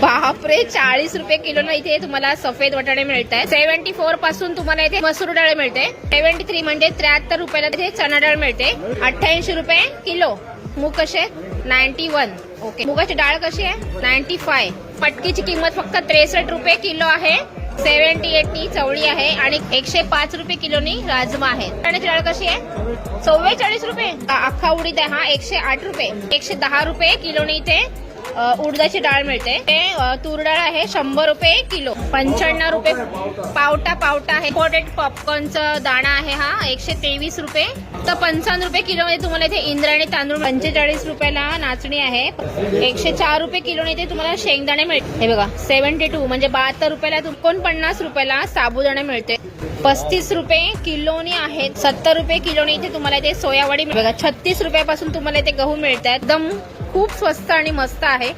बापरे, 40 रुपये किलो ना इथे तुम्हाला सफेद वाटाणे मिळत आहे. 74 पासून तुम्हाला इथे मसूर डाळ मिळते. 73 म्हणजे 73 रुपयाला इथे चणा डाळ मिळते. 88 रुपये किलो. मूग कसे 91. ओके, मुगाची डाळ कशी आहे 95. पटकीची किंमत फक्त 63 रुपये किलो आहे. 78 नी चवळी आहे आणि 105 रुपये किलोनी राजमा आहे. चण्याची डाळ कशी आहे 44 रुपये. अख्खा उडीद आहे हा 108 रुपये. 110 रुपये किलोनी इथे उडदाची डाळ मिळते. ते तूर डाळ आहे 100 रुपये किलो. 95 रुपये पावटा आहे. इम्पोर्टेड पॉपकॉर्नचा दाणा आहे हा 123 रुपये. तर 55 रुपये किलो मध्ये तुम्हाला इथे इंद्रायणी तांदूळ. 45 रुपयाला नाचणी आहे. 104 रुपये किलो इथे तुम्हाला शेंगदाणे मिळते. हे बघा 72 म्हणजे 72 रुपयाला. 49 रुपयाला साबुदाणे मिळते. 35 रुपये किलोनी आहेत. 70 रुपये किलोनी इथे तुम्हाला इथे सोयावडी बघा. 36 रुपयापासून तुम्हाला इथे गहू मिळतात. एकदम खूप स्वस्त आणि मस्त आहे.